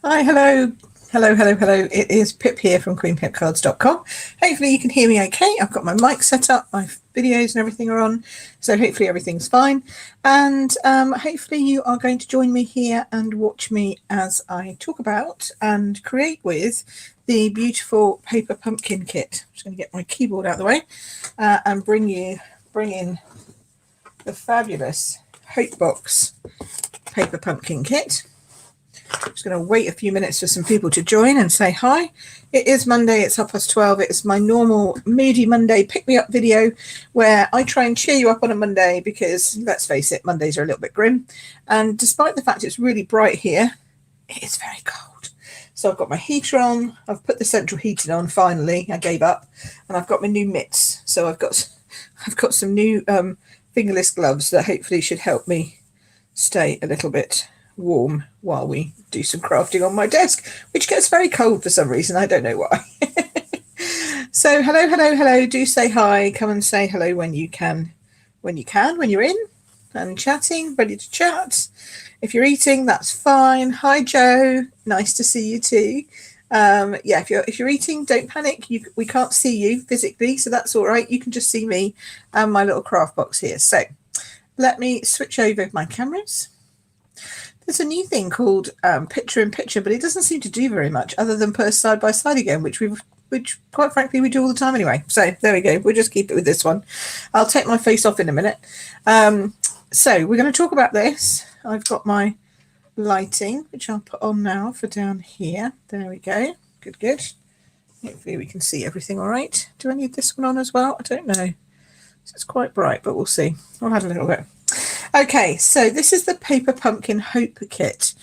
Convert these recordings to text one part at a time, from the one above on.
Hi, hello. Hello. It is Pip here from queenpipcards.com. Hopefully you can hear me okay. I've got my mic set up, my videos and everything are on, so hopefully everything's fine. And hopefully you are going to join me here and watch me as I talk about and create with the beautiful paper pumpkin kit. I'm just going to get my keyboard out of the way and bring in the fabulous Hope Box paper pumpkin kit. Just going to wait a few minutes for some people to join and say hi. It is Monday, it's 12:30. It's my normal moody Monday pick me up video where I try and cheer you up on a Monday because let's face it, Mondays are a little bit grim. And despite the fact it's really bright here, it is very cold. So I've got my heater on, I've put the central heating on finally, I gave up, and I've got my new mitts. So I've got some new fingerless gloves that hopefully should help me stay a little bit warm while we do some crafting on my desk, which gets very cold for some reason. I don't know why. So hello. Do say hi. Come and say hello when you can, when you're in and chatting, ready to chat. If you're eating, that's fine. Hi, Joe. Nice to see you too. Yeah, if you're eating, don't panic. We can't see you physically, so that's all right. You can just see me and my little craft box here. So let me switch over my cameras. There's a new thing called picture in picture, but it doesn't seem to do very much other than put side by side again, which quite frankly we do all the time anyway. So there we go. We'll just keep it with this one. I'll take my face off in a minute. So we're going to talk about this. I've got my lighting, which I'll put on now for down here. There we go. Good. Hopefully we can see everything all right. Do I need this one on as well? I don't know. It's quite bright, but we'll see. I'll add a little bit. Okay, so this is the Paper Pumpkin Hope Kit,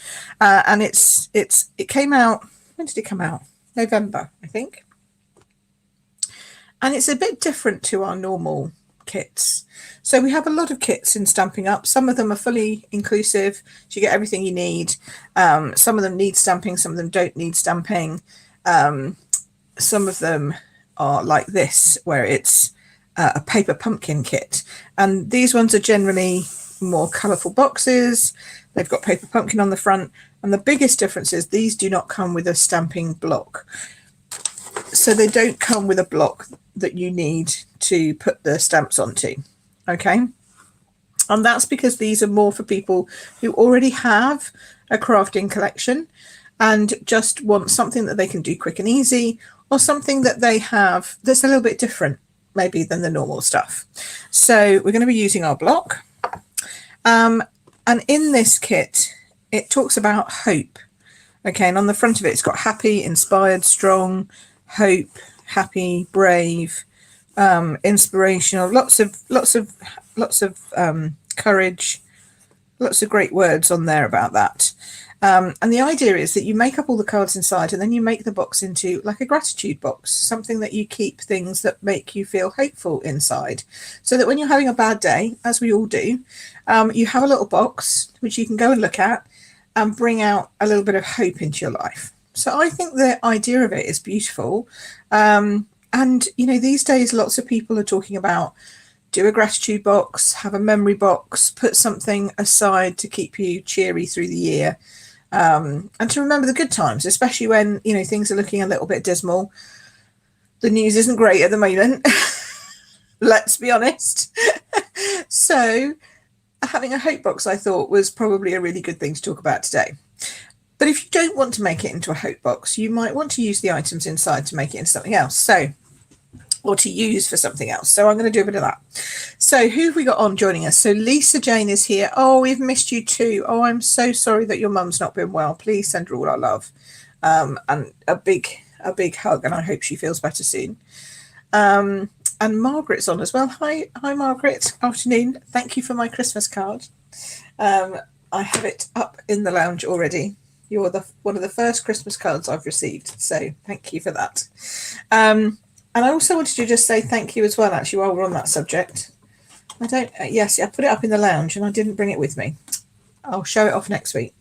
and it came out. When did it come out? November, I think. And it's a bit different to our normal kits. So we have a lot of kits in Stampin' Up. Some of them are fully inclusive, so you get everything you need. Some of them need stamping, some of them don't need stamping. Some of them are like this, where it's a paper pumpkin kit, and these ones are generally more colourful boxes. They've got paper pumpkin on the front, and the biggest difference is these do not come with a stamping block, so they don't come with a block that you need to put the stamps onto. Okay, and that's because these are more for people who already have a crafting collection and just want something that they can do quick and easy, or something that they have that's a little bit different maybe than the normal stuff. So we're going to be using our block. And in this kit, it talks about hope. Okay, and on the front of it, it's got happy, inspired, strong, hope, happy, brave, inspirational, lots of courage, lots of great words on there about that. And the idea is that you make up all the cards inside, and then you make the box into like a gratitude box, something that you keep things that make you feel hopeful inside, so that when you're having a bad day, as we all do, you have a little box which you can go and look at and bring out a little bit of hope into your life. So I think the idea of it is beautiful. And, you know, these days, lots of people are talking about do a gratitude box, have a memory box, put something aside to keep you cheery through the year. And to remember the good times, especially when, you know, things are looking a little bit dismal. The news isn't great at the moment. Let's be honest. So having a hope box, I thought, was probably a really good thing to talk about today. But if you don't want to make it into a hope box, you might want to use the items inside to make it into something else. Or to use for something else. So I'm going to do a bit of that. So who have we got on joining us? So Lisa Jane is here. Oh, we've missed you too. Oh, I'm so sorry that your mum's not been well. Please send her all our love, and a big hug, and I hope she feels better soon. And Margaret's on as well. Hi Margaret. Afternoon. Thank you for my Christmas card. I have it up in the lounge already. You're one of the first Christmas cards I've received, so thank you for that. And I also wanted to just say thank you as well, actually, while we're on that subject. Yes, I put it up in the lounge and I didn't bring it with me. I'll show it off next week.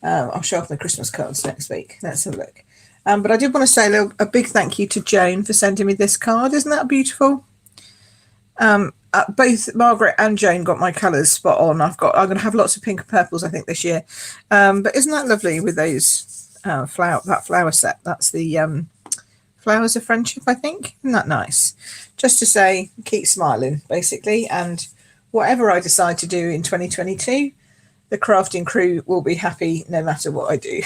I'll show off the Christmas cards next week. Let's have a look. But I did want to say a big thank you to Joan for sending me this card. Isn't that beautiful? Both Margaret and Joan got my colours spot on. I'm going to have lots of pink and purples, I think, this year. But isn't that lovely with those flower set. That's the Flowers of Friendship, I think. Isn't that nice? Just to say, keep smiling, basically. And whatever I decide to do in 2022, the crafting crew will be happy no matter what I do.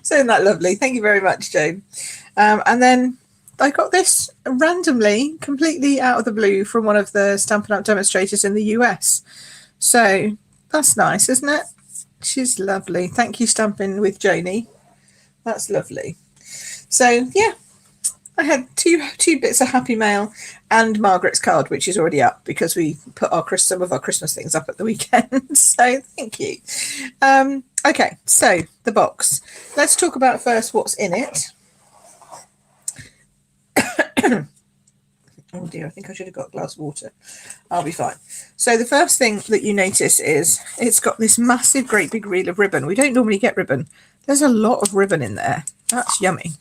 So isn't that lovely? Thank you very much, Joan. And then I got this randomly, completely out of the blue from one of the Stampin' Up! Demonstrators in the US. So that's nice, isn't it? She's lovely. Thank you, Stampin' with Joni. That's lovely. So yeah, I had two bits of Happy Mail and Margaret's card, which is already up because we put some of our Christmas things up at the weekend. So thank you. Okay, so the box. Let's talk about first what's in it. Oh dear, I think I should have got a glass of water. I'll be fine. So the first thing that you notice is it's got this massive, great big reel of ribbon. We don't normally get ribbon. There's a lot of ribbon in there. That's yummy.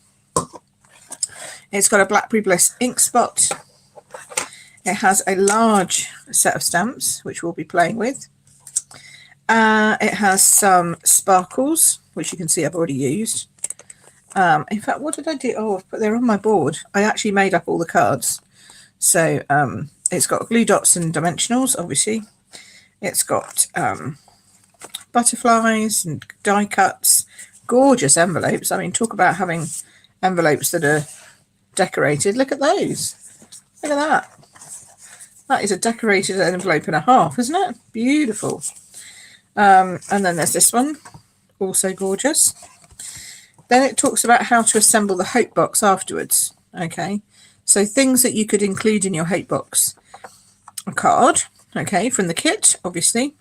It's got a Blackberry Bliss ink spot. It has a large set of stamps, which we'll be playing with. It has some sparkles, which you can see I've already used. In fact, what did I do? Oh, I've put they're on my board. I actually made up all the cards. So it's got glue dots and dimensionals, obviously. It's got butterflies and die cuts, gorgeous envelopes. I mean, talk about having envelopes that are decorated. Look at those. Look at that. That is a decorated envelope and a half, isn't it? Beautiful. And then there's this one, also gorgeous. Then it talks about how to assemble the Hope Box afterwards. Okay, so things that you could include in your Hope Box. A card, okay, from the kit, obviously.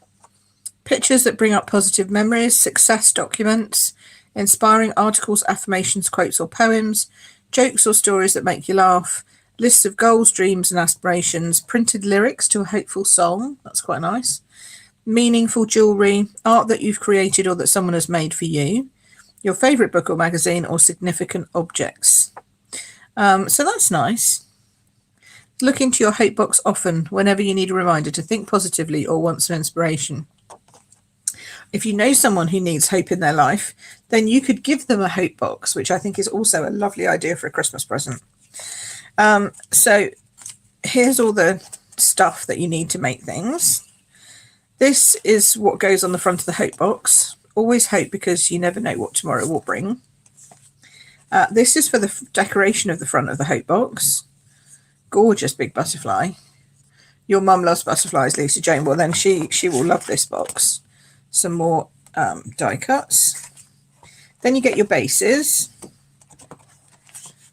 Pictures that bring up positive memories, success documents, inspiring articles, affirmations, quotes or poems, jokes or stories that make you laugh, lists of goals, dreams and aspirations, printed lyrics to a hopeful song. That's quite nice. Meaningful jewellery, art that you've created or that someone has made for you, your favourite book or magazine, or significant objects. So that's nice. Look into your Hope Box often whenever you need a reminder to think positively or want some inspiration. If you know someone who needs hope in their life, then you could give them a Hope Box, which I think is also a lovely idea for a Christmas present. So here's all the stuff that you need to make things. This is what goes on the front of the Hope Box. Always hope, because you never know what tomorrow will bring. This is for the decoration of the front of the Hope Box. Gorgeous big butterfly. Your mum loves butterflies, Lisa Jane. Well, then she will love this box. Some more die cuts. Then you get your bases.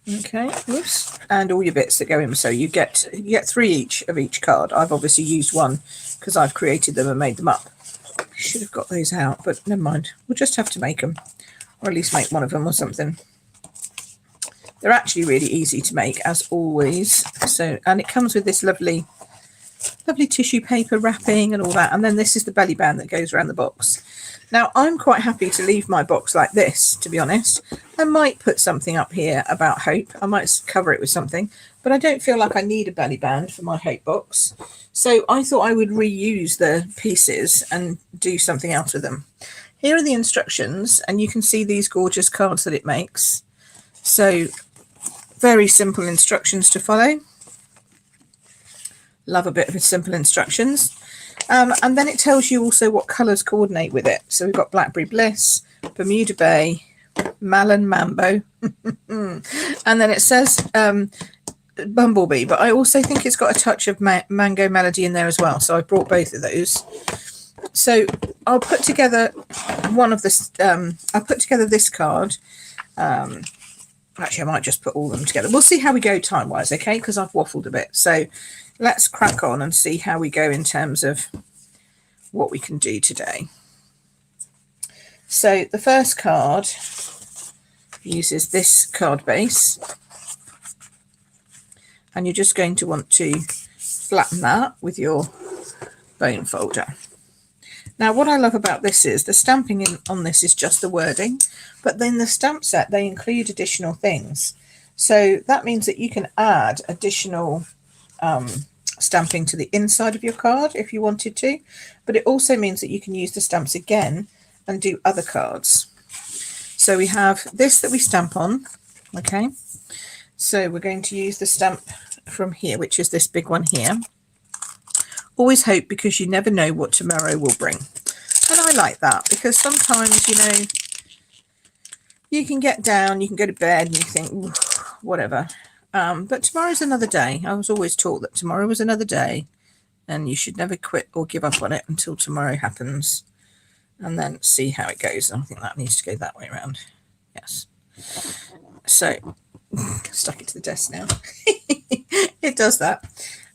Okay, oops, and all your bits that go in. So you get 3 each of each card. I've obviously used one because I've created them and made them up. Should have got those out, but never mind. We'll just have to make them, or at least make one of them or something. They're actually really easy to make, as always. So, and it comes with this lovely tissue paper wrapping and all that. And then this is the belly band that goes around the box. Now, I'm quite happy to leave my box like this, to be honest. I might put something up here about hope. I might cover it with something, but I don't feel like I need a belly band for my Hope Box. So I thought I would reuse the pieces and do something else with them. Here are the instructions, and you can see these gorgeous cards that it makes. So very simple instructions to follow. Love a bit of simple instructions. And then it tells you also what colours coordinate with it. So we've got Blackberry Bliss, Bermuda Bay, Malin Mambo, and then it says Bumblebee, but I also think it's got a touch of Mango Melody in there as well. So I brought both of those. So I'll put together one of this. I'll put together this card. Actually, I might just put all of them together. We'll see how we go time-wise, okay? Because I've waffled a bit. So let's crack on and see how we go in terms of what we can do today. So the first card uses this card base, and you're just going to want to flatten that with your bone folder. Now, what I love about this is the stamping on this is just the wording, but then the stamp set, they include additional things. So that means that you can add additional stamping to the inside of your card if you wanted to, but it also means that you can use the stamps again and do other cards. So we have this that we stamp on. Okay, so we're going to use the stamp from here, which is this big one here. Always hope, because you never know what tomorrow will bring. And I like that, because sometimes, you know, you can get down, you can go to bed and you think, whatever. But tomorrow's another day. I was always taught that tomorrow was another day, and you should never quit or give up on it until tomorrow happens, and then see how it goes. I think that needs to go that way around. Yes. So, stuck it to the desk now. It does that.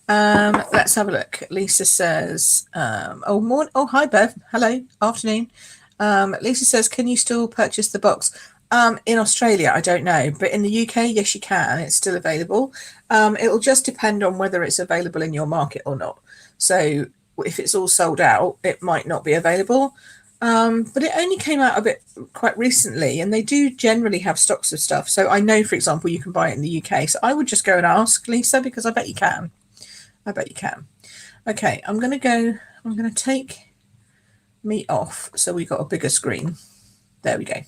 Let's have a look. Lisa says, oh, hi Bev. Hello, afternoon. Lisa says, can you still purchase the box? In Australia, I don't know, but in the UK, yes, you can. It's still available. It'll just depend on whether it's available in your market or not. So if it's all sold out, it might not be available. But it only came out quite recently, and they do generally have stocks of stuff. So I know, for example, you can buy it in the UK. So I would just go and ask Lisa, because I bet you can. I bet you can. Okay, I'm going to take me off so we've got a bigger screen. There we go.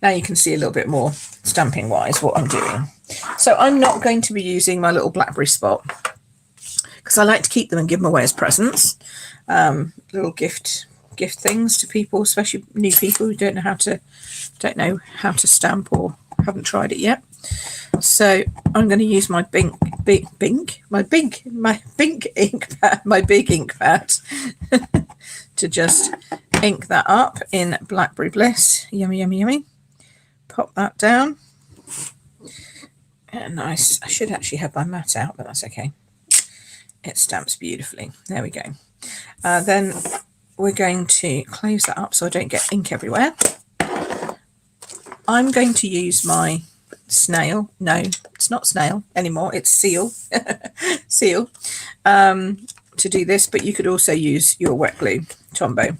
Now you can see a little bit more stamping wise what I'm doing. So I'm not going to be using my little blackberry spot, because I like to keep them and give them away as presents. Little gift things to people, especially new people who don't know how to stamp or haven't tried it yet. So I'm going to use my big ink pad to just ink that up in Blackberry Bliss. Yummy, yummy, yummy. Pop that down. And nice. I should actually have my mat out, but that's okay. It stamps beautifully. There we go. Then we're going to close that up so I don't get ink everywhere. I'm going to use my snail. No, it's not snail anymore. It's seal. Seal. To do this, but you could also use your wet glue, Tombow,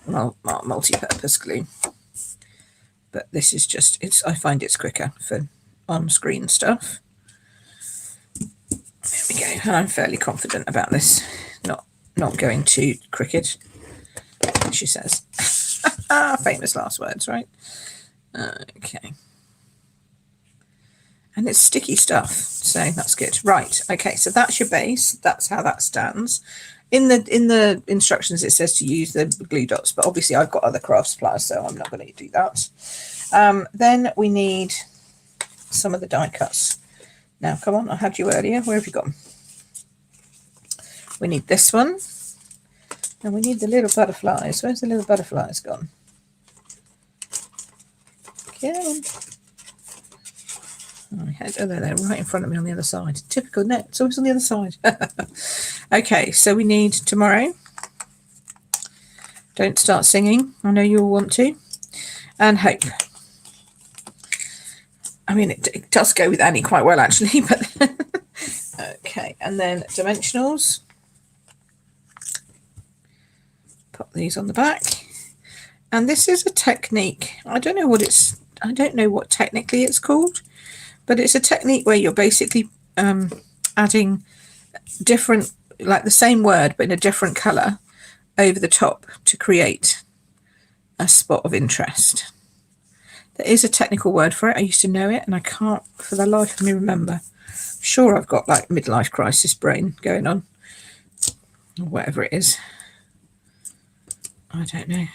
multi-purpose glue. But this is just, I find it's quicker for on-screen stuff. There we go. And I'm fairly confident about this not going too crooked, she says. Famous last words, right? Okay. And it's sticky stuff, so that's good. Right, okay, so that's your base. That's how that stands. In the instructions, it says to use the glue dots, but obviously I've got other craft supplies, so I'm not going to do that. Then we need some of the die cuts. Now, come on, I had you earlier. Where have you gone? We need this one. And we need the little butterflies. Where's the little butterflies gone? Come on. Oh, they're right in front of me on the other side. Typical net. It's always on the other side. Okay, so we need tomorrow. Don't start singing. I know you'll want to. And hope. I mean, it does go with Annie quite well, actually. But okay, and then dimensionals. Pop these on the back. And this is a technique. I don't know what technically it's called. But it's a technique where you're basically adding different, like the same word, but in a different colour over the top to create a spot of interest. There is a technical word for it. I used to know it, and I can't for the life of me remember. I'm sure I've got like midlife crisis brain going on, or whatever it is. I don't know.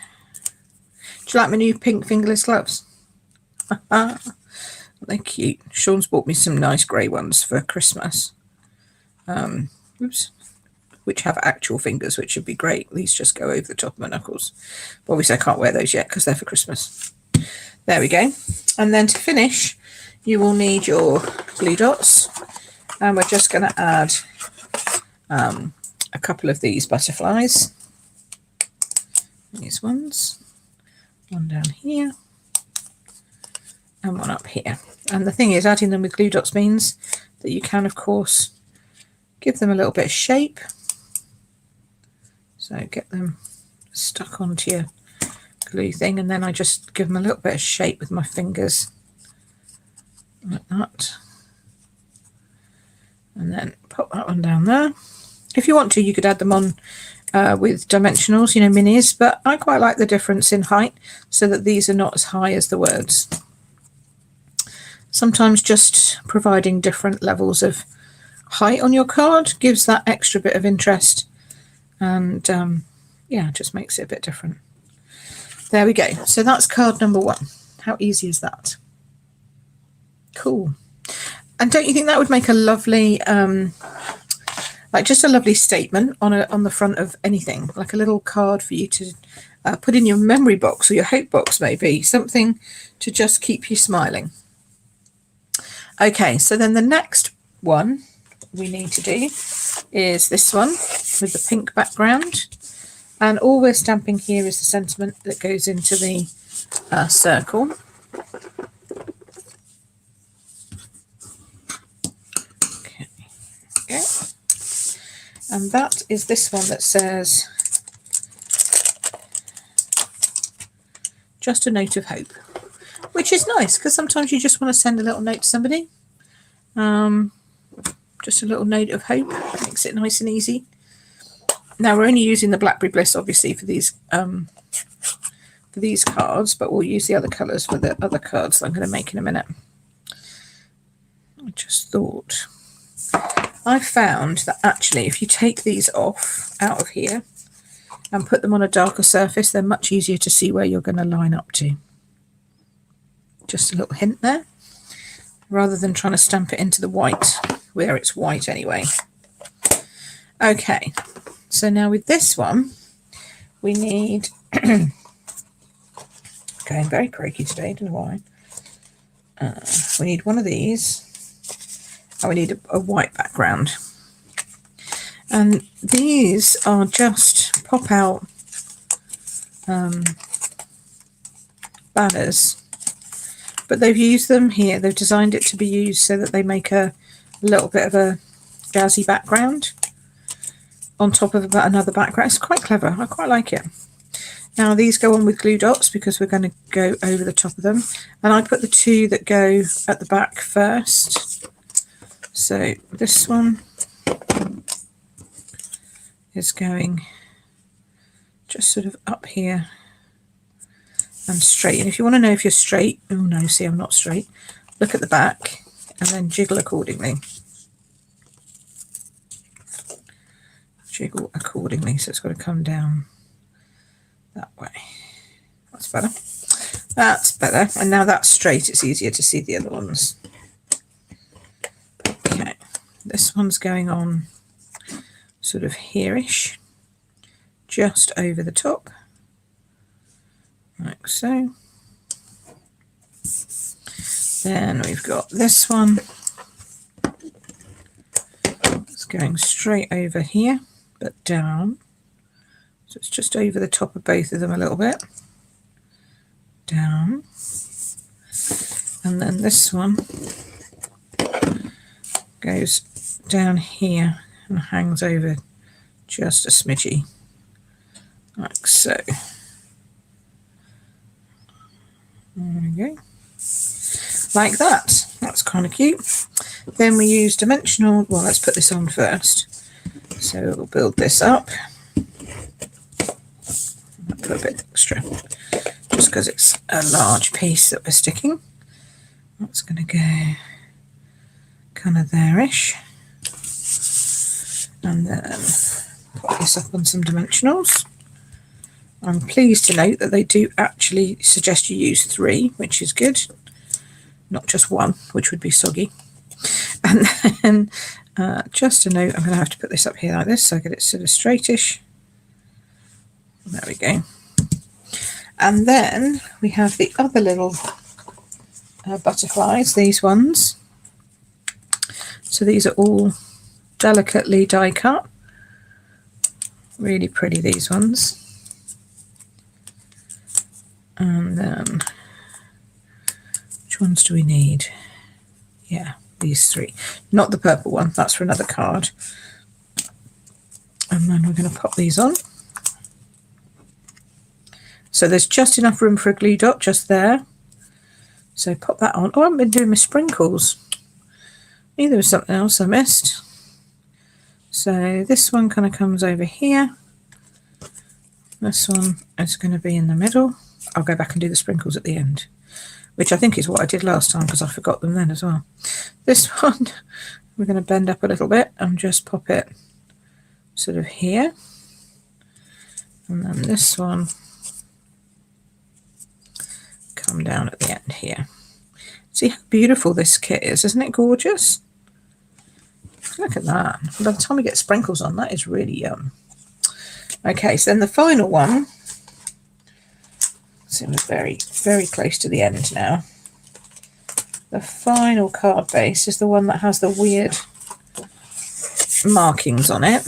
Do you like my new pink fingerless gloves? They're cute. Sean's bought me some nice grey ones for Christmas. Which have actual fingers, which would be great. These just go over the top of my knuckles. But obviously I can't wear those yet because they're for Christmas. There we go. And then to finish, you will need your glue dots. And we're just going to add a couple of these butterflies. These ones. One down here. And one up here. And the thing is, adding them with glue dots means that you can, of course, give them a little bit of shape. So get them stuck onto your glue thing, and then I just give them a little bit of shape with my fingers, like that. And then pop that one down there. If you want to, you could add them on with dimensionals, you know, minis, but I quite like the difference in height so that these are not as high as the words. Sometimes just providing different levels of height on your card gives that extra bit of interest, and yeah, just makes it a bit different. There we go. So that's card number 1. How easy is that? Cool. And don't you think that would make a lovely like just a lovely statement on the front of anything, like a little card for you to put in your memory box or your hope box, maybe something to just keep you smiling. Okay, so then the next one we need to do is this one with the pink background, and all we're stamping here is the sentiment that goes into the circle. Okay, there we go. And that is this one that says, just a note of hope, which is nice because sometimes you just want to send a little note to somebody. Just a little note of hope makes it nice and easy. Now we're only using the Blackberry Bliss obviously for these cards, but we'll use the other colours for the other cards that I'm going to make in a minute. I just thought, I found that actually if you take these off out of here and put them on a darker surface, they're much easier to see where you're going to line up to. Just a little hint there, rather than trying to stamp it into the white where it's white anyway. Okay, so now with this one we need going very croaky today, don't know why. We need one of these, and we need a white background, and these are just pop out banners, but they've used them here, they've designed it to be used so that they make a little bit of a jazzy background on top of another background. It's quite clever, I quite like it. Now these go on with glue dots because we're going to go over the top of them, and I put the 2 that go at the back first. So this one is going just sort of up here and straight, and if you want to know if you're straight, oh no, see I'm not straight, look at the back and then jiggle accordingly. Jiggle accordingly, so it's got to come down that way. That's better. That's better. And now that's straight, it's easier to see the other ones. Okay, this one's going on sort of here-ish, just over the top, like so. Then we've got this one. It's going straight over here, but down. So it's just over the top of both of them a little bit. Down. And then this one goes down here and hangs over just a smidgy, like so. There we go. Like that. That's kind of cute. Then we use dimensional, well, let's put this on first. So we'll build this up. I'll put a bit extra, just because it's a large piece that we're sticking. That's going to go kind of there-ish. And then put this up on some dimensionals. I'm pleased to note that they do actually suggest you use 3, which is good. Not just 1, which would be soggy. And then just a note, I'm going to have to put this up here like this so I get it sort of straightish. There we go. And then we have the other little butterflies, these ones. So these are all delicately die cut. Really pretty, these ones. And then which ones do we need? Yeah, these 3. Not the purple one, that's for another card. And then we're going to pop these on. So there's just enough room for a glue dot just there. So pop that on. Oh, I haven't been doing my sprinkles. Maybe there was something else I missed. So this one kind of comes over here This one is going to be in the middle. I'll go back and do the sprinkles at the end, which I think is what I did last time because I forgot them then as well. This one, we're going to bend up a little bit and just pop it sort of here. And then this one, come down at the end here. See how beautiful this kit is, isn't it gorgeous? Look at that. By the time we get sprinkles on, that is really yum. Okay, so then the final one, so we're very, very close to the end now. The final card base is the one that has the weird markings on it,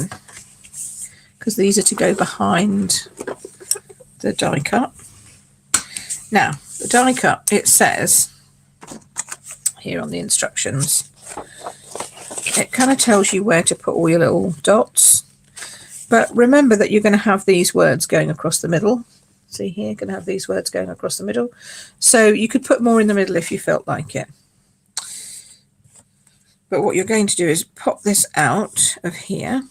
because these are to go behind the die cut. Now, the die cut, it says here on the instructions, it kind of tells you where to put all your little dots, but remember that you're going to have these words going across the middle. See here, you're going to have these words going across the middle, so you could put more in the middle if you felt like it. But what you're going to do is pop this out of here,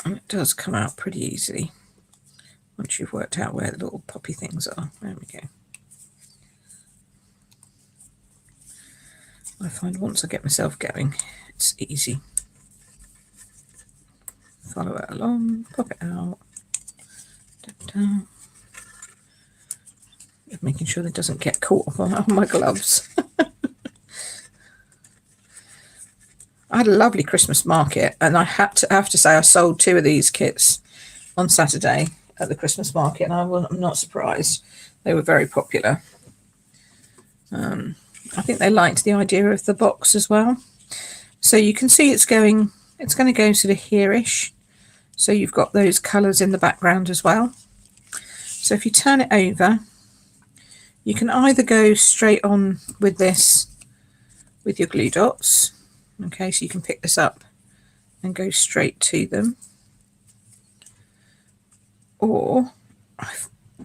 and it does come out pretty easily once you've worked out where the little poppy things are. There we go. I find once I get myself going, it's easy. Follow it along, pop it out. Da-da. Just making sure that it doesn't get caught on my gloves. I had a lovely Christmas market, and I have to say I sold 2 of these kits on Saturday at the Christmas market, and I'm not surprised. They were very popular. I think they liked the idea of the box as well. So you can see it's going to go sort of here-ish. So you've got those colours in the background as well. So if you turn it over, you can either go straight on with this with your glue dots. Okay, so you can pick this up and go straight to them. Or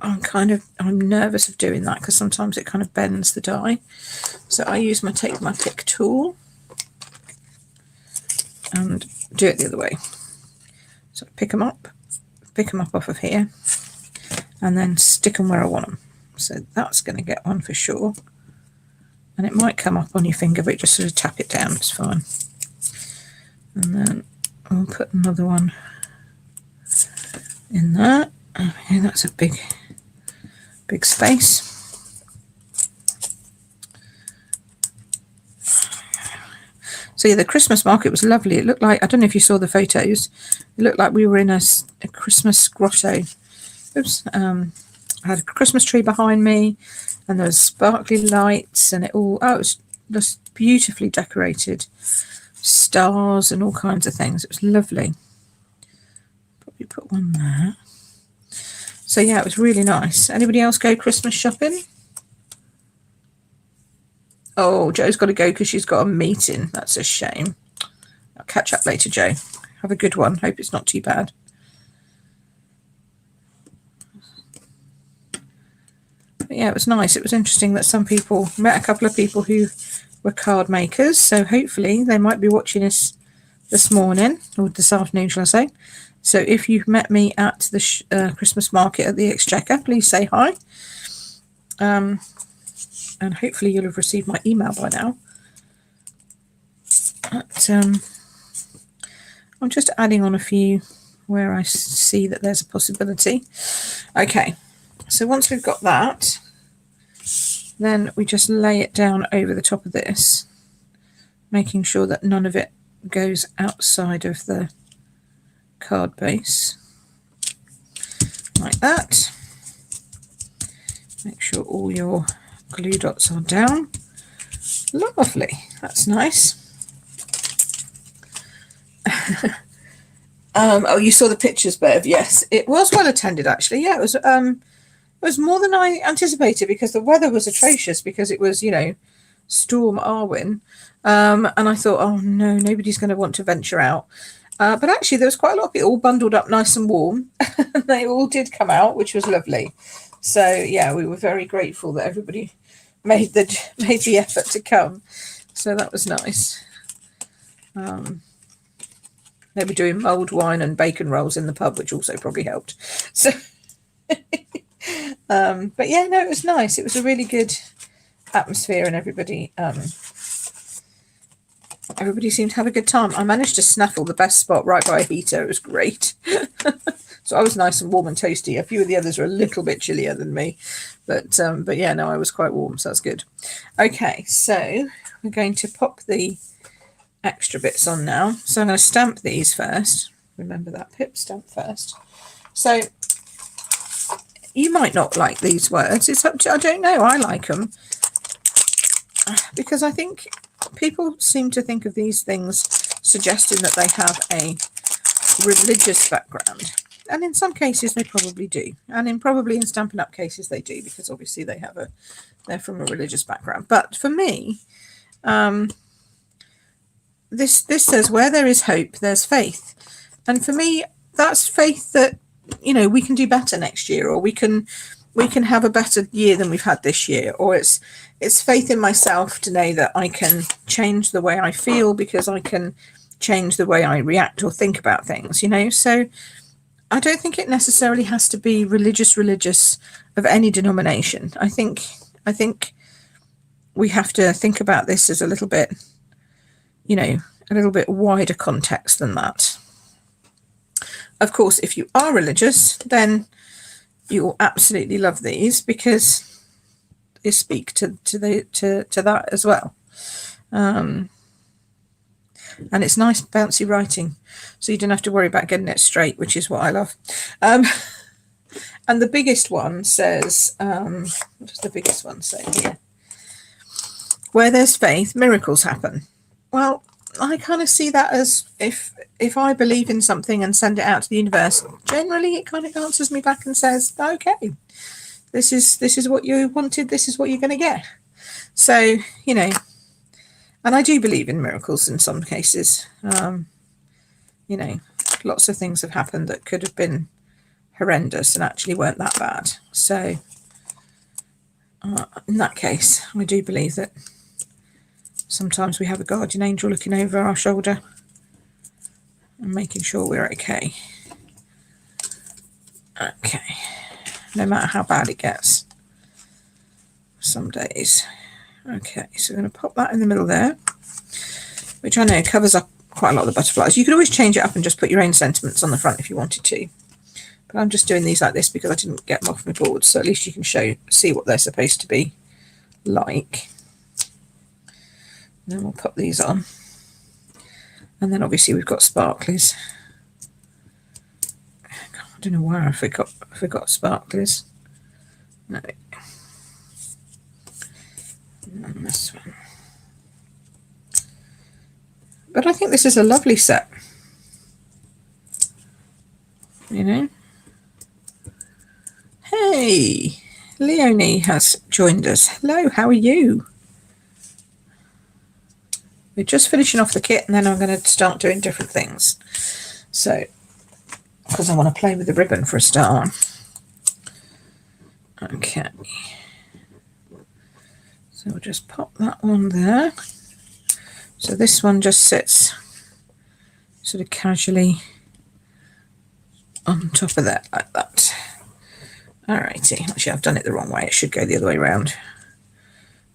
I'm nervous of doing that because sometimes it kind of bends the die. So I use my Take My Pick tool and do it the other way. So pick them up off of here, and then stick them where I want them. So that's going to get one for sure. And it might come up on your finger, but just sort of tap it down, it's fine. And then I'll put another one in there. Okay, that's a big space. So yeah, the Christmas market was lovely. It looked like, I don't know if you saw the photos, it looked like we were in a Christmas grotto. Oops. I had a Christmas tree behind me, and there was sparkly lights, and it was just beautifully decorated. Stars and all kinds of things. It was lovely. Probably put one there. So yeah, it was really nice. Anybody else go Christmas shopping? Oh, Joe's got to go because she's got a meeting. That's a shame. I'll catch up later, Joe. Have a good one. Hope it's not too bad. But yeah, it was nice. It was interesting that some people met a couple of people who were card makers. So hopefully they might be watching us this morning, or this afternoon, shall I say. So if you've met me at the Christmas market at the Exchequer, please say hi. And hopefully you'll have received my email by now. But, I'm just adding on a few where I see that there's a possibility. Okay, so once we've got that, then we just lay it down over the top of this, making sure that none of it goes outside of the card base, like that. Make sure all your glue dots are down. Lovely, that's nice. Oh, you saw the pictures, Bev? Yes, it was well attended actually. Yeah, it was more than I anticipated because the weather was atrocious because it was, Storm Arwen. And I thought, oh no, nobody's going to want to venture out. But actually there was quite a lot of people all bundled up nice and warm. They all did come out, which was lovely. So yeah, we were very grateful that everybody made the effort to come. So that was nice. They were doing mulled wine and bacon rolls in the pub, which also probably helped. So, but yeah, no, it was nice. It was a really good atmosphere, and everybody seemed to have a good time. I managed to snaffle the best spot right by a heater. It was great. So I was nice and warm and toasty. A few of the others were a little bit chillier than me, but yeah, no, I was quite warm, so that's good. Okay, so we're going to pop the extra bits on now. So I'm going to stamp these first. Remember that, Pip, stamp first. So you might not like these words. It's up to, I don't know. I like them because I think people seem to think of these things suggesting that they have a religious background. And in some cases they probably do. And probably in Stampin' Up cases they do, because obviously they're from a religious background. But for me, this says, where there is hope, there's faith. And for me, that's faith that, you know, we can do better next year, or we can have a better year than we've had this year, or it's faith in myself to know that I can change the way I feel, because I can change the way I react or think about things, you know. So I don't think it necessarily has to be religious of any denomination. I think we have to think about this as a little bit, you know, a little bit wider context than that. Of course, if you are religious, then you'll absolutely love these, because they speak to that as well. And it's nice bouncy writing, so you don't have to worry about getting it straight, which is what I love. And the biggest one says, what does the biggest one say here? Where there's faith, miracles happen. Well, I kind of see that as if I believe in something and send it out to the universe, generally it kind of answers me back and says, okay, this is what you wanted, this is what you're going to get. So, you know, and I do believe in miracles in some cases. You know, lots of things have happened that could have been horrendous and actually weren't that bad. So in that case, I do believe that sometimes we have a guardian angel looking over our shoulder and making sure we're okay. Okay, no matter how bad it gets some days. Okay, so we're going to pop that in the middle there, which I know covers up quite a lot of the butterflies. You could always change it up and just put your own sentiments on the front if you wanted to. But I'm just doing these like this because I didn't get them off my board, so at least you can see what they're supposed to be like. And then we'll put these on. And then obviously we've got sparklies. I don't know why I forgot sparklies. No. And this one. But I think this is a lovely set. You know. Hey, Leonie has joined us. Hello, how are you? We're just finishing off the kit, and then I'm going to start doing different things. So, because I want to play with the ribbon for a start. Okay. So we'll just pop that one there. So this one just sits sort of casually on top of that, like that. Alrighty. Actually, I've done it the wrong way. It should go the other way around.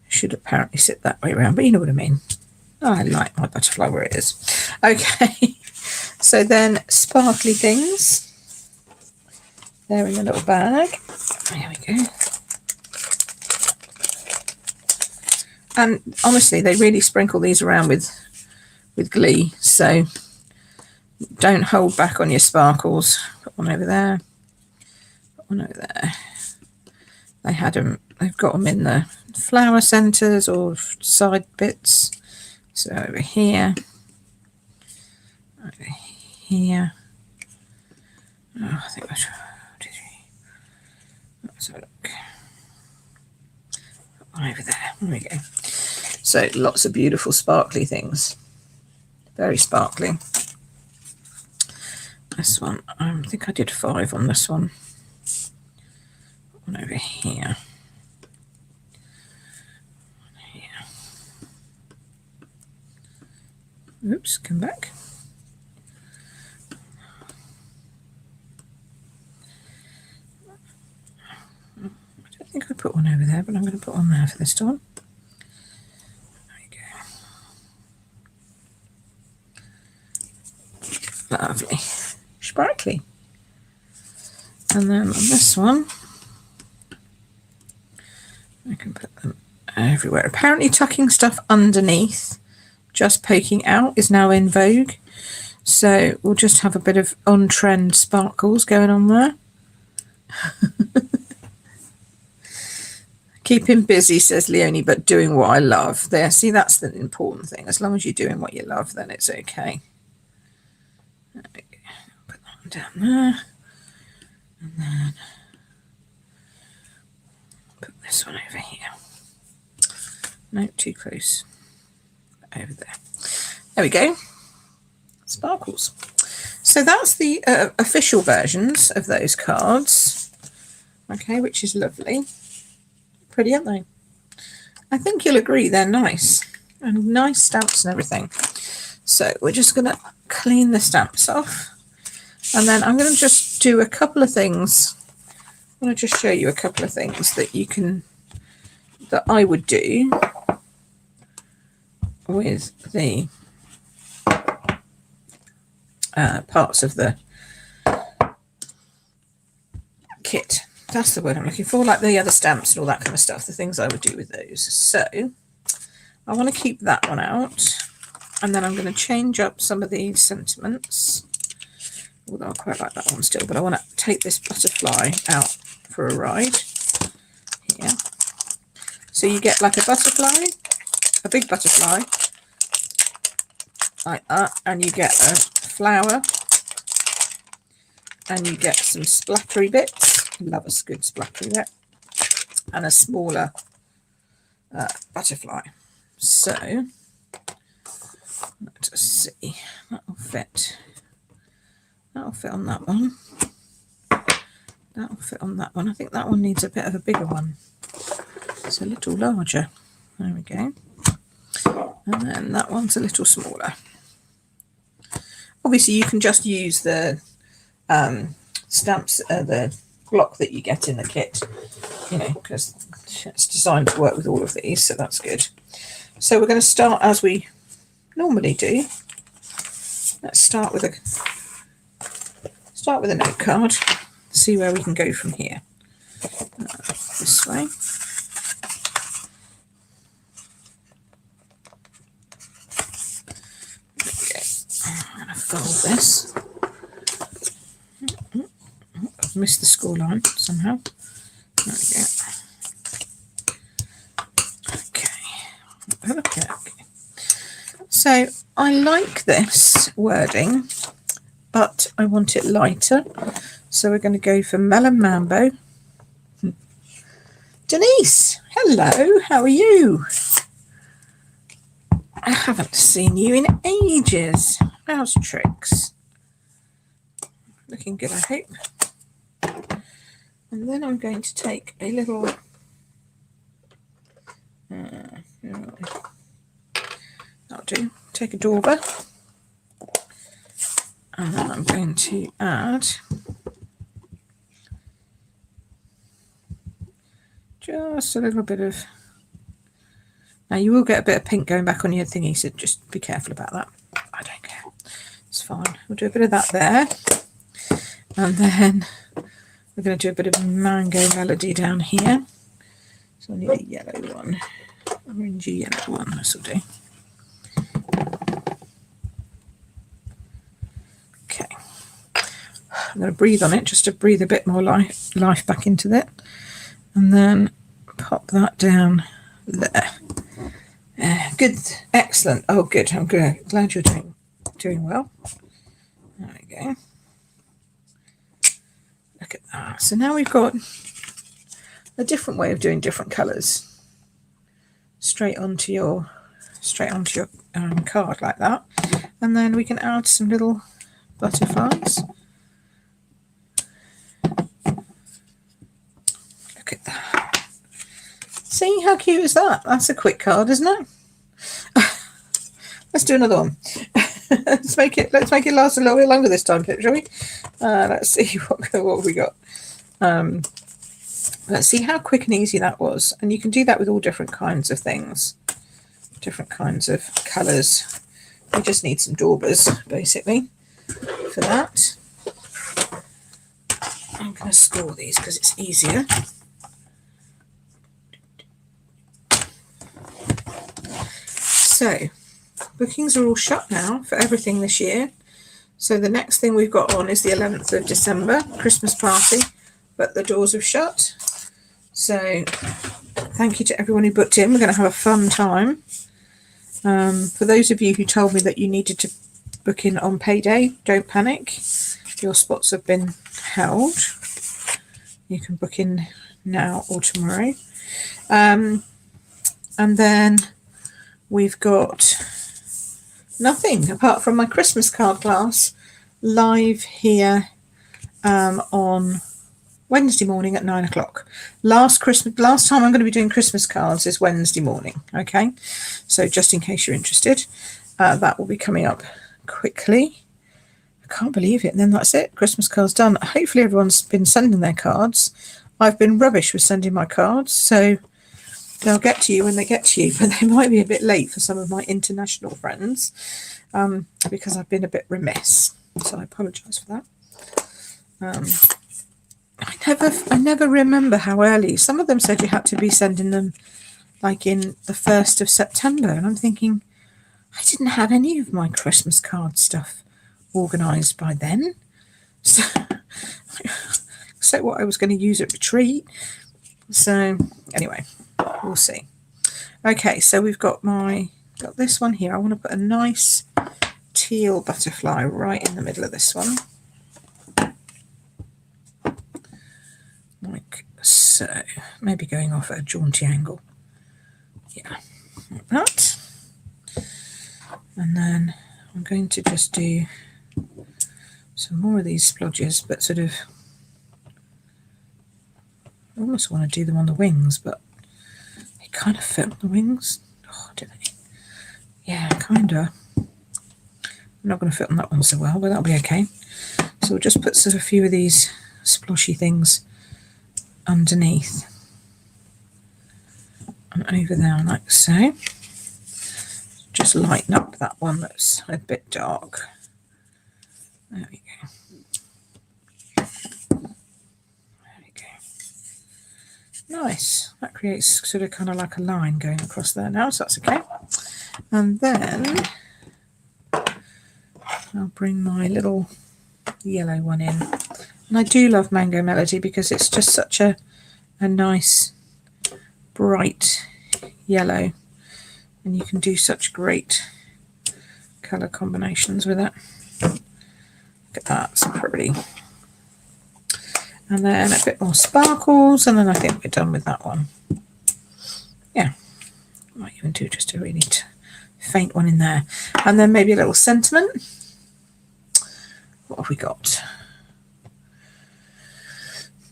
It should apparently sit that way around, but you know what I mean. Oh, I like my butterfly where it is. Okay. So then sparkly things. They're in a little bag. There we go. And honestly, they really sprinkle these around with glee. So don't hold back on your sparkles. Put one over there. Put one over there. They had them. They've got them in the flower centres or side bits. So over here. Over here. Oh, I think that's. Let's have a look. Over there. There we go. So lots of beautiful sparkly things. Very sparkly. This one, I think I did 5 on this one. One over here. Here. Oops, come back. put one over there, but I'm going to put one there for this time. There you go. Lovely. Sparkly. And then on this one, I can put them everywhere. Apparently tucking stuff underneath, just poking out, is now in vogue. So we'll just have a bit of on-trend sparkles going on there. Keeping busy, says Leonie, but doing what I love. There, see, that's the important thing. As long as you're doing what you love, then it's okay. There we go. Put that one down there. And then put this one over here. No, too close. Over there. There we go. Sparkles. So that's the official versions of those cards. Okay, which is lovely. Pretty, aren't they? I think you'll agree they're nice. And nice stamps and everything. So we're just going to clean the stamps off. And then I'm going to just do a couple of things. I'm going to just show you a couple of things that you can, that I would do with the parts of the kit. That's the word I'm looking for, like the other stamps and all that kind of stuff, the things I would do with those. So I want to keep that one out, and then I'm going to change up some of these sentiments, although I quite like that one still, but I want to take this butterfly out for a ride here. So you get like a butterfly, a big butterfly, like that, and you get a flower, and you get some splattery bits. Love a good splattery bit, and a smaller butterfly. So let's see, that'll fit. That'll fit on that one. That'll fit on that one. I think that one needs a bit of a bigger one. It's a little larger. There we go. And then that one's a little smaller. Obviously, you can just use the stamps, the block that you get in the kit, you know, because it's designed to work with all of these, so that's good. So we're going to start as we normally do. Let's start with a note card, see where we can go from here. This way. I'm going to fold this. I've missed the score line somehow. There we go. Okay. So I like this wording, but I want it lighter. So we're going to go for Melon Mambo. Denise, hello, how are you? I haven't seen you in ages. How's tricks? Looking good, I hope. And then I'm going to take a little that'll do. Take a dauber, and then I'm going to add just a little bit of, now you will get a bit of pink going back on your thingy, so just be careful about that. I don't care, it's fine. We'll do a bit of that there, and then we're going to do a bit of mango melody down here. So I need a yellow one, orangey yellow one, this will do. Okay, I'm going to breathe on it just to breathe a bit more life back into it, and then pop that down there. Good, excellent. Oh, good. I'm good. Glad you're doing well. There we go. Look at that. So now we've got a different way of doing different colours straight onto your card like that, and then we can add some little butterflies. Look at that. See how cute is that? That's a quick card, isn't it? Let's do another one. let's make it last a little bit longer this time, shall we? Let's see what we got. But see how quick and easy that was. And you can do that with all different kinds of things, different kinds of colours. You just need some daubers, basically, for that. I'm going to score these because it's easier. So, bookings are all shut now for everything this year. So the next thing we've got on is the 11th of December, Christmas party, but the doors have shut. So thank you to everyone who booked in. We're going to have a fun time. For those of you who told me that you needed to book in on payday, don't panic. Your spots have been held. You can book in now or tomorrow. And then we've got nothing apart from my Christmas card class live here on Wednesday morning at 9 o'clock. Last time I'm going to be doing Christmas cards is Wednesday morning. Okay, so just in case you're interested, that will be coming up quickly. I can't believe it. And then that's it. Christmas cards done. Hopefully everyone's been sending their cards. I've been rubbish with sending my cards, so they'll get to you when they get to you, but they might be a bit late for some of my international friends because I've been a bit remiss. So I apologise for that. I never remember how early. Some of them said you had to be sending them like in the 1st of September, and I'm thinking I didn't have any of my Christmas card stuff organised by then. So, except what I was going to use at retreat. So anyway. We'll see. Okay, so we've got this one here. I want to put a nice teal butterfly right in the middle of this one. Like so. Maybe going off at a jaunty angle. Yeah, like that. And then I'm going to just do some more of these splodges, but sort of I almost want to do them on the wings, but kind of fit on the wings. Oh, do they? Yeah, kinda. I'm not going to fit on that one so well, but that'll be okay. So we'll just put sort of a few of these sploshy things underneath and over there like so. Just lighten up that one that's a bit dark. There we go. Nice. That creates sort of kind of like a line going across there now, so that's okay. And then I'll bring my little yellow one in. And I do love Mango Melody because it's just such a nice bright yellow, and you can do such great colour combinations with it. Look at that, it's pretty. And then a bit more sparkles, and then I think we're done with that one. Yeah, might even do just a really faint one in there. And then maybe a little sentiment. What have we got?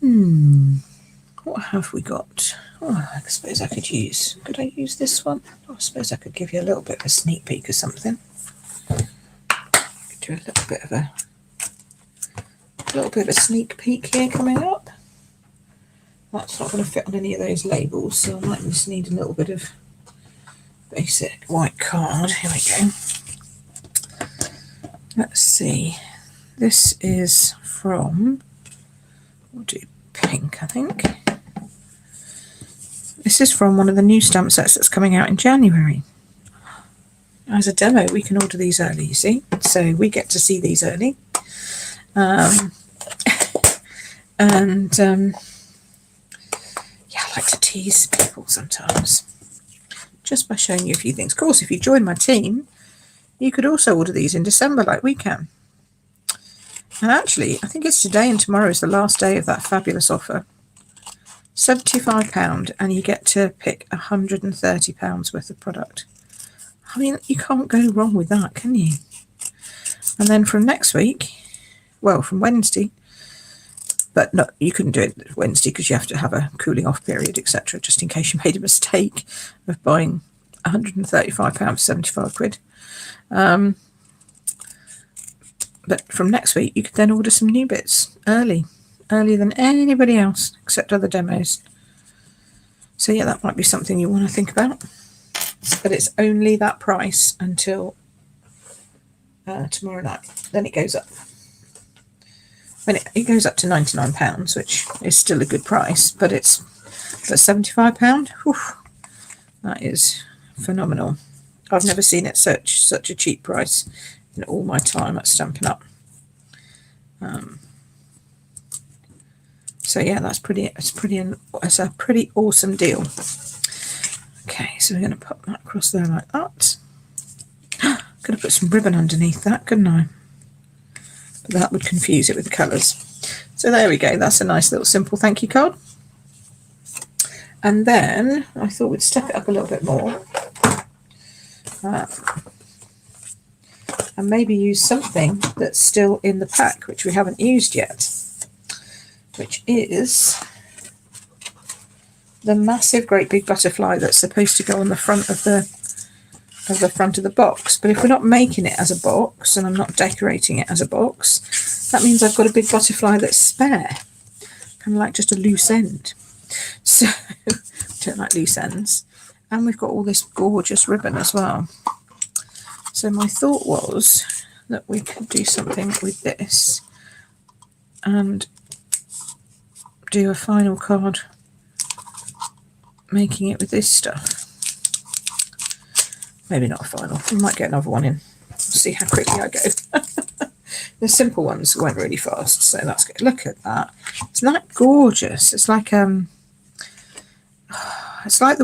What have we got? Oh, I suppose I could use this one? Oh, I suppose I could give you a little bit of a sneak peek or something. Could do a little bit of a sneak peek here coming up. That's not going to fit on any of those labels, so I might just need a little bit of basic white card. Here we go. Let's see. This is from, we'll do pink, I think. This is from one of the new stamp sets that's coming out in January. As a demo, we can order these early, you see, so we get to see these early. Yeah, I like to tease people sometimes just by showing you a few things. Of course, if you join my team, you could also order these in December like we can. And actually, I think it's today and tomorrow is the last day of that fabulous offer. £75, and you get to pick £130 worth of product. I mean, you can't go wrong with that, can you? And then from next week, well, from Wednesday, but no, you couldn't do it Wednesday because you have to have a cooling off period, etc., just in case you made a mistake of buying £135 for 75 quid. But from next week, you could then order some new bits early. earlier than anybody else except other demos. So yeah, that might be something you want to think about. But it's only that price until tomorrow night. Then it goes up. And it goes up to £99, which is still a good price, but it's for £75. Whew, that is phenomenal. I've never seen it such a cheap price in all my time at Stampin' Up. So yeah, that's it's a pretty awesome deal. Okay, so we're going to put that across there like that. Could have put some ribbon underneath that, couldn't I? But that would confuse it with the colours. So there we go. That's a nice little simple thank you card. And then I thought we'd step it up a little bit more. And maybe use something that's still in the pack, which we haven't used yet, which is the massive great big butterfly that's supposed to go on the front of the box. But if we're not making it as a box and I'm not decorating it as a box, that means I've got a big butterfly that's spare, kind of like just a loose end. So I don't like loose ends. And we've got all this gorgeous ribbon as well. So my thought was that we could do something with this and do a final card making it with this stuff. Maybe not a final. We might get another one in. We'll see how quickly I go. The simple ones went really fast, so that's good. Look at that. Isn't that gorgeous? It's like the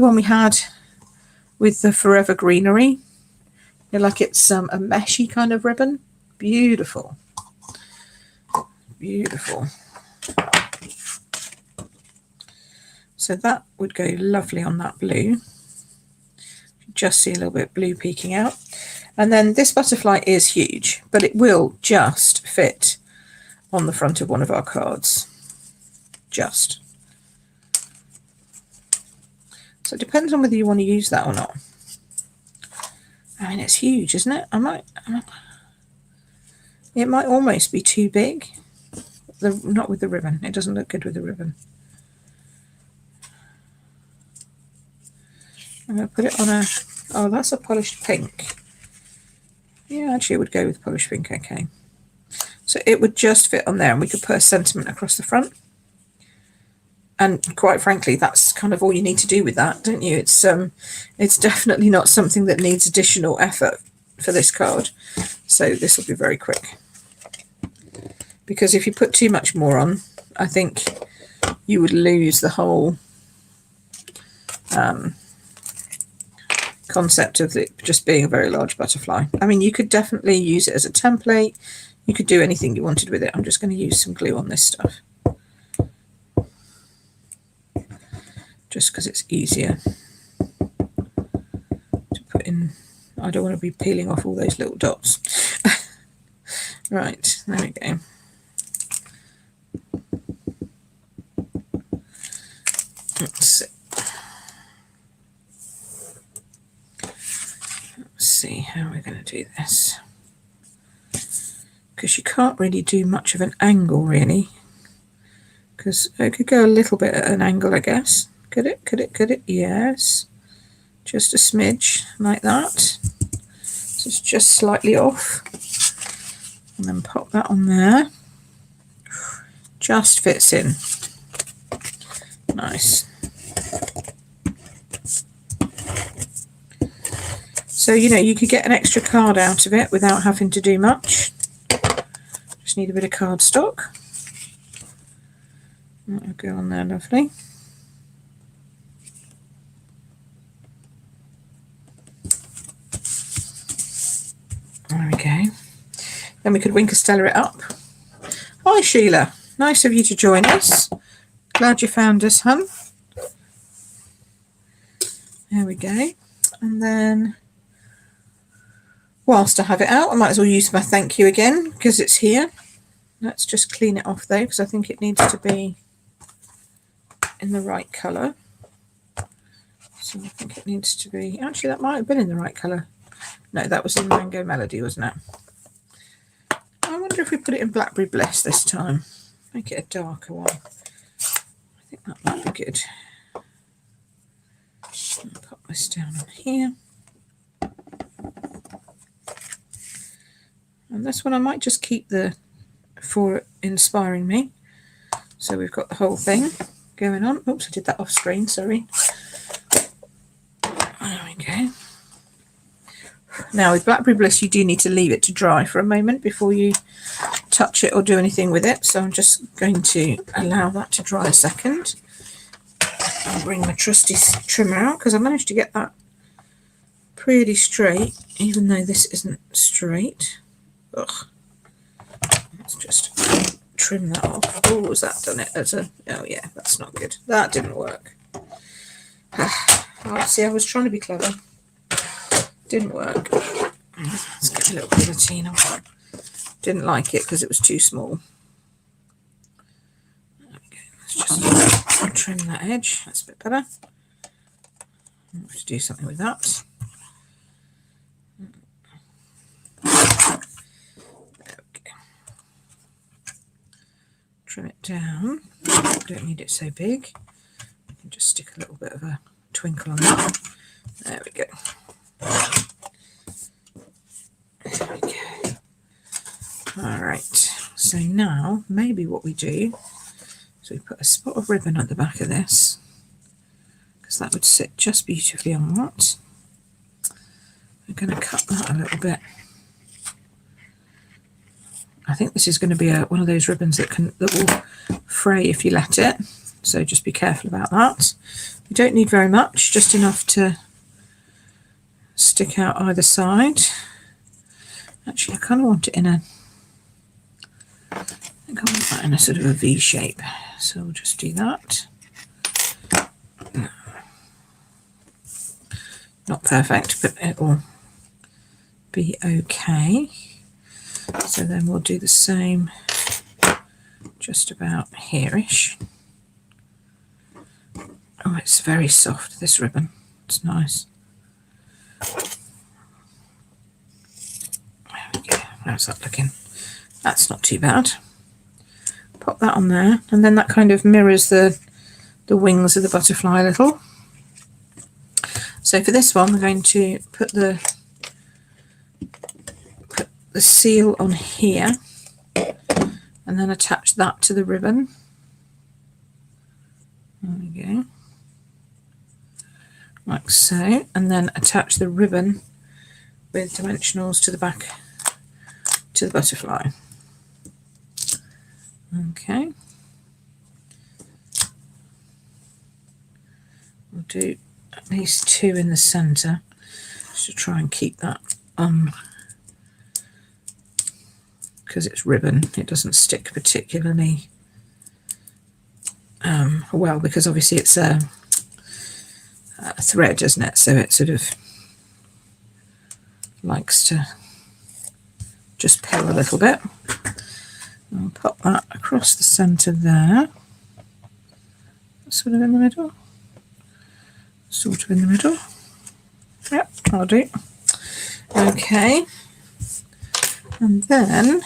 one we had with the Forever Greenery. You know, like it's a meshy kind of ribbon. Beautiful. Beautiful. So that would go lovely on that blue. Just see a little bit of blue peeking out. And then this butterfly is huge, but it will just fit on the front of one of our cards. Just. So it depends on whether you want to use that or not. I mean, it's huge, isn't it? It might almost be too big. Not with the ribbon. It doesn't look good with the ribbon. I'm going to put it on a... Oh, that's a polished pink. Yeah, actually it would go with polished pink, okay. So it would just fit on there, and we could put a sentiment across the front. And quite frankly, that's kind of all you need to do with that, don't you? It's definitely not something that needs additional effort for this card. So this will be very quick. Because if you put too much more on, I think you would lose the whole concept of it just being a very large butterfly. I mean, you could definitely use it as a template. You could do anything you wanted with it. I'm just going to use some glue on this stuff. Just because it's easier to put in. I don't want to be peeling off all those little dots. Right, there we go. Let's see how we're going to do this. Because you can't really do much of an angle, really. Because it could go a little bit at an angle, I guess. Could it? Could it? Could it? Yes. Just a smidge, like that. So it's just slightly off. And then pop that on there. Just fits in. Nice. So, you know, you could get an extra card out of it without having to do much. Just need a bit of cardstock. That'll go on there lovely. There we go. Then we could Winkersteller it up. Hi Sheila, nice of you to join us. Glad you found us, hun. There we go. And then, whilst I have it out, I might as well use my thank you again because it's here. Let's just clean it off though, because I think it needs to be in the right colour. So I think it needs to be, actually that might have been in the right colour. No, that was in Mango Melody, wasn't it? I wonder if we put it in Blackberry Bliss this time. make it a darker one. I think that might be good. I'll pop this down on here. And this one I might just keep for inspiring me. So we've got the whole thing going on. Oops, I did that off screen, sorry. There we go. Now with Blackberry Bliss you do need to leave it to dry for a moment before you touch it or do anything with it. So I'm just going to allow that to dry a second. I'll bring my trusty trimmer out because I managed to get that pretty straight, even though this isn't straight. Ugh. Let's just trim that off. Oh, has that done it? Oh yeah, that's not good. That didn't work. Oh, see, I was trying to be clever. Didn't work. Let's get a little bit of guillotine on. Didn't like it because it was too small. There we go. Let's just trim that edge. That's a bit better. I have to do something with that. There we go. Trim it down. Don't need it so big. I can just stick a little bit of a twinkle on that. There we go. There we go. All right. So now maybe what we do is we put a spot of ribbon at the back of this because that would sit just beautifully on that. We're going to cut that a little bit. I think this is going to be one of those ribbons that will fray if you let it. So just be careful about that. We don't need very much, just enough to stick out either side. Actually, I kind of want it in I think I want that in a sort of a V shape. So we'll just do that. Not perfect, but it will be okay. So then we'll do the same just about here-ish. Oh, it's very soft, this ribbon. It's nice. There we go. How's that looking? That's not too bad. Pop that on there, and then that kind of mirrors the wings of the butterfly a little. So for this one, we're going to put the seal on here, and then attach that to the ribbon. There we go. Like so, and then attach the ribbon with dimensionals to the back to the butterfly. Okay. We'll do at least 2 in the centre just to try and keep that on, because it's ribbon, it doesn't stick particularly well, because obviously it's a thread, isn't it? So it sort of likes to just pill a little bit. I'll pop that across the centre there, sort of in the middle, sort of in the middle. Yep, I'll do. Okay, and then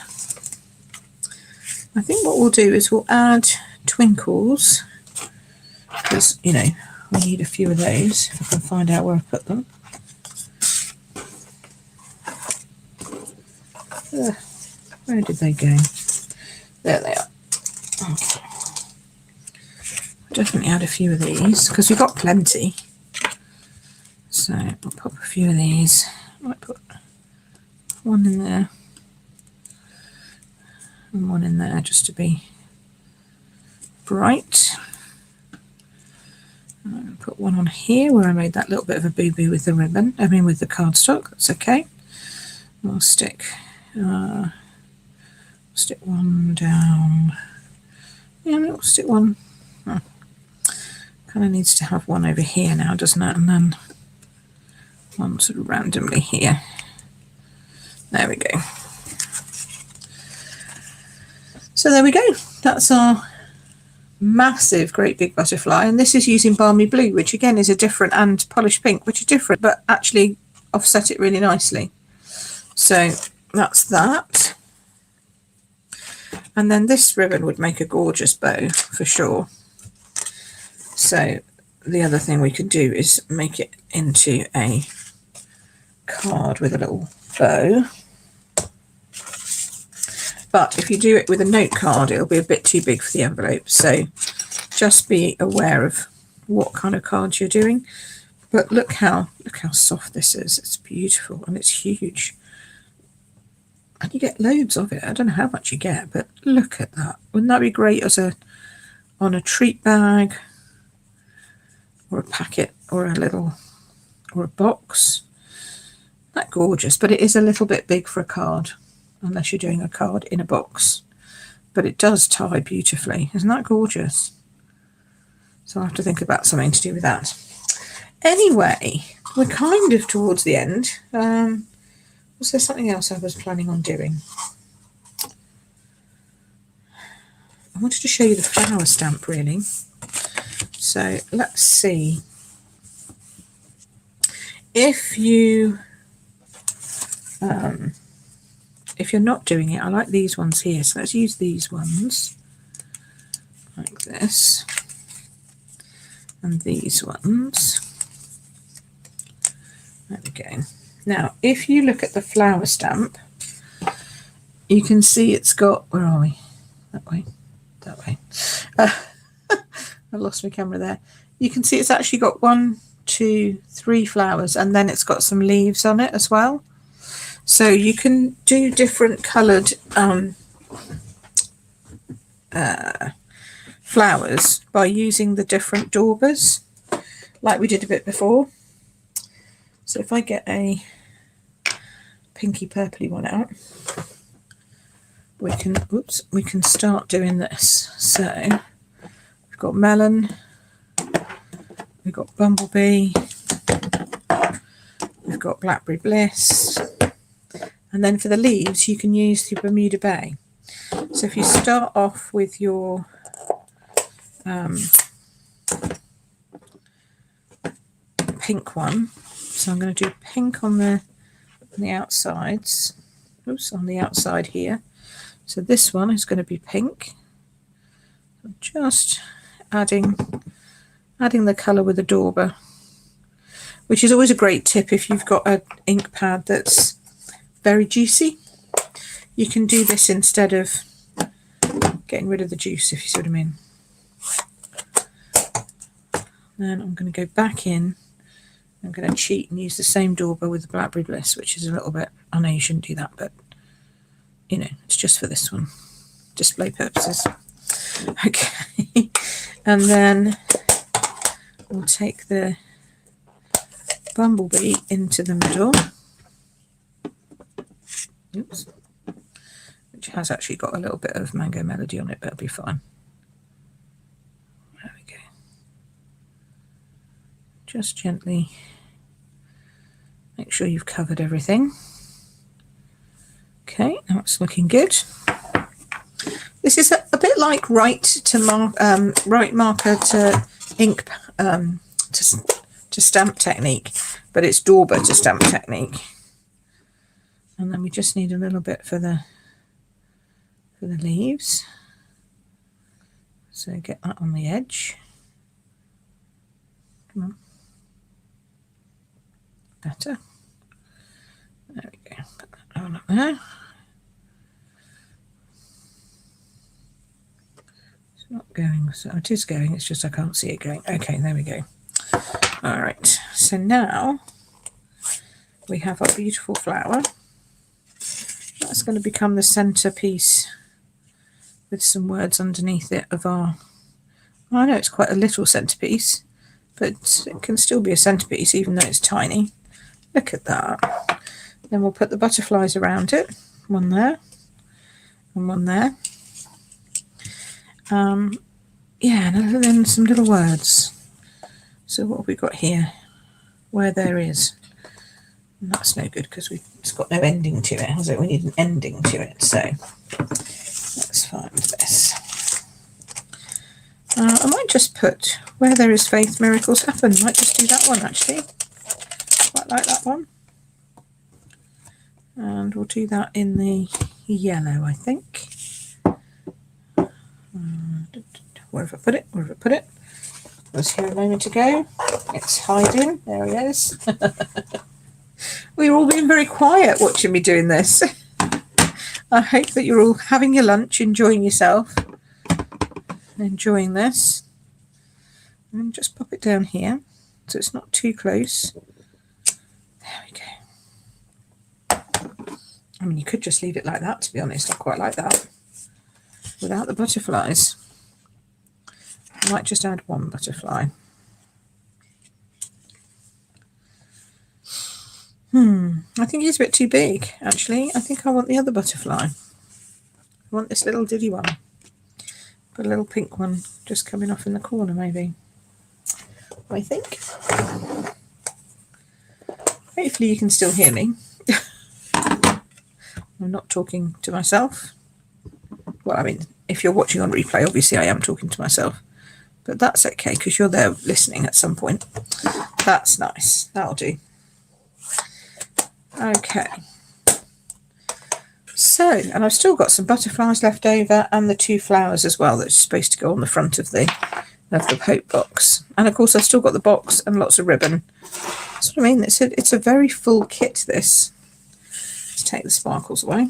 I think what we'll do is we'll add twinkles, because, you know, we need a few of those, if I can find out where I put them. Where did they go? There they are. Okay. Definitely add a few of these, because we've got plenty. So I'll pop a few of these. I might put one in there and one in there just to be bright. And put one on here where I made that little bit of a boo-boo with the ribbon, with the cardstock. That's okay. I'll stick one down. Yeah, we'll stick one. Oh, kind of needs to have one over here now, doesn't it? And then one sort of randomly here. There we go. So there we go. That's our massive, great big butterfly. And this is using Balmy Blue, which again is a different, and Polished Pink, which are different, but actually offset it really nicely. So that's that. And then this ribbon would make a gorgeous bow for sure. So the other thing we could do is make it into a card with a little bow. But if you do it with a note card, it'll be a bit too big for the envelope. So just be aware of what kind of cards you're doing. But look how soft this is. It's beautiful and it's huge. And you get loads of it. I don't know how much you get, but look at that. Wouldn't that be great as on a treat bag or a packet or a box? That gorgeous, but it is a little bit big for a card, unless you're doing a card in a box. But it does tie beautifully. Isn't that gorgeous? So I'll have to think about something to do with that. Anyway, we're kind of towards the end. Was there something else I was planning on doing? I wanted to show you the flower stamp, really. So let's see. If you're not doing it, I like these ones here. So let's use these ones like this, and these ones. There we go. Now, if you look at the flower stamp, you can see it's got, where are we? That way. I lost my camera there. You can see it's actually got 1, 2, 3 flowers, and then it's got some leaves on it as well. So you can do different coloured flowers by using the different daubers, like we did a bit before. So if I get a pinky purpley one out, we can start doing this. So we've got melon, we've got bumblebee, we've got blackberry bliss, and then for the leaves you can use the Bermuda Bay. So if you start off with your pink one, so I'm going to do pink on the outsides. Oops, on the outside here. So this one is going to be pink. I'm just adding the colour with a dauber, which is always a great tip if you've got an ink pad that's very juicy. You can do this instead of getting rid of the juice, if you see what I mean. Then I'm going to go back in. I'm going to cheat and use the same dauber with the Blackberry Bliss, which is a little bit, I know you shouldn't do that, but you know, it's just for this one, display purposes. Okay, and then we'll take the bumblebee into the middle. Oops. Which has actually got a little bit of Mango Melody on it, but it'll be fine. There we go. Just gently make sure you've covered everything. Okay, that's looking good. This is a bit like right marker to ink to stamp technique, but it's dauber to stamp technique. And then we just need a little bit for the leaves. So get that on the edge. Come on. Better. There we go. Put that on up there. It's not going, so it is going, it's just I can't see it going. Okay, there we go. All right, so now we have our beautiful flower. That's going to become the centerpiece with some words underneath it of our, I know it's quite a little centerpiece, but it can still be a centerpiece even though it's tiny. Look at that. Then we'll put the butterflies around it, one there and one there. Yeah, and then some little words. So what have we got here? Where there is. And that's no good because it's got no ending to it, has it? We need an ending to it, so let's find this. I might just put where there is faith, miracles happen. Might just do that one actually. Quite like that one. And we'll do that in the yellow, I think. Where have I put it? Where have I put it? It was here a moment ago. It's hiding. There he is. We're all being very quiet watching me doing this. I hope that you're all having your lunch, enjoying yourself, enjoying this. And just pop it down here so it's not too close. There we go. I mean, you could just leave it like that, to be honest. I quite like that. Without the butterflies. I might just add one butterfly. I think he's a bit too big, actually. I think I want the other butterfly. I want this little diddy one. Got a little pink one just coming off in the corner, maybe. I think. Hopefully you can still hear me. I'm not talking to myself. Well, I mean, if you're watching on replay, obviously I am talking to myself. But that's okay, because you're there listening at some point. That's nice. That'll do. Okay. So, and I've still got some butterflies left over and the 2 flowers as well that's supposed to go on the front of the hope box. And of course I've still got the box and lots of ribbon. That's what I mean. It's a very full kit, this. Let's take the sparkles away.